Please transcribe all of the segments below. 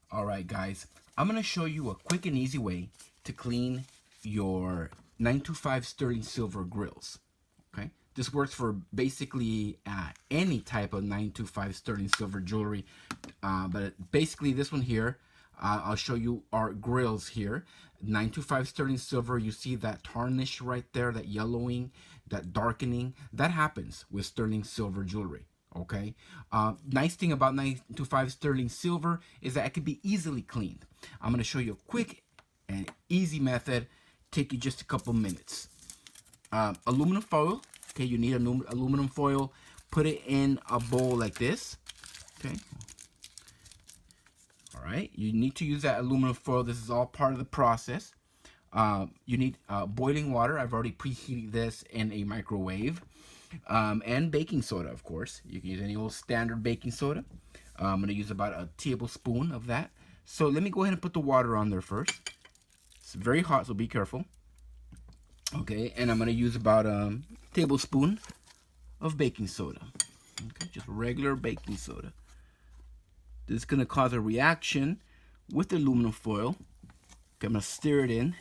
Alright guys, I'm going to show you a quick and easy way to clean your 925 sterling silver grills. Okay, this works for basically any type of 925 sterling silver jewelry, but basically this one here, I'll show you our grills here. 925 sterling silver, you see that tarnish right there, that yellowing, that darkening, that happens with sterling silver jewelry. Okay, nice thing about 925 sterling silver is that it can be easily cleaned. I'm going to show you a quick and easy method. Take you just a couple minutes. Aluminum foil. Okay, you need aluminum foil. Put it in a bowl like this. Okay. All right. You need to use that aluminum foil. This is all part of the process. You need boiling water. I've already preheated this in a microwave. And baking soda, of course. You can use any old standard baking soda. I'm going to use about a tablespoon of that. So let me go ahead and put the water on there first. It's very hot, so be careful. Okay, and I'm going to use about a tablespoon of baking soda. Okay, just regular baking soda. This is going to cause a reaction with the aluminum foil. Okay, I'm going to stir it in.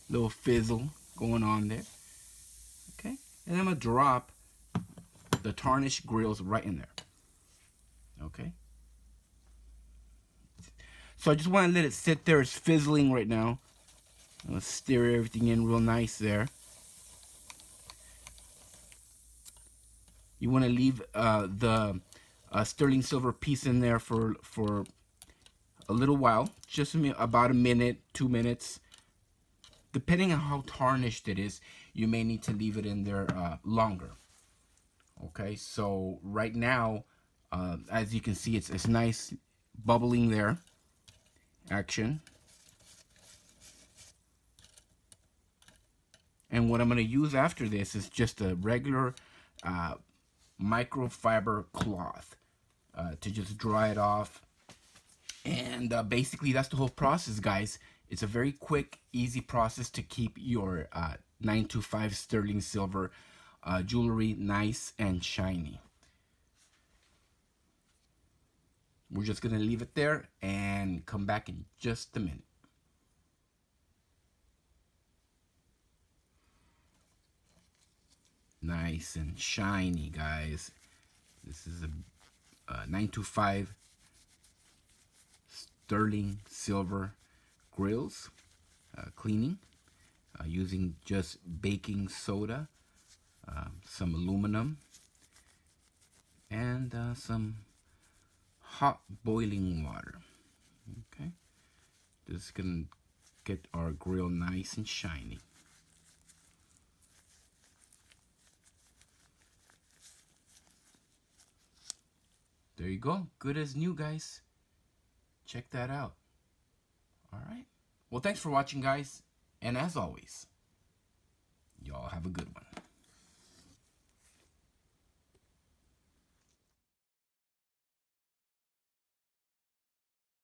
Little fizzle going on there. Okay, and I'm going to drop the tarnished grills right in there. Okay. So I just want to let it sit there. It's fizzling right now. I'm going to stir everything in real nice there. You want to leave the sterling silver piece in there for a little while. Just about a minute, 2 minutes. Depending on how tarnished it is, you may need to leave it in there longer. Okay, so right now, as you can see, it's nice bubbling there. Action. And what I'm going to use after this is just a regular microfiber cloth to just dry it off. And basically, that's the whole process, guys. It's a very quick, easy process to keep your 925 sterling silver jewelry nice and shiny. We're just going to leave it there and come back in just a minute. Nice and shiny, guys. This is a 925 sterling silver Grillz cleaning using just baking soda, some aluminum, and some hot boiling water. Okay, this is gonna get our grill nice and shiny. There you go, good as new, guys. Check that out. All right, well, thanks for watching, guys, and as always,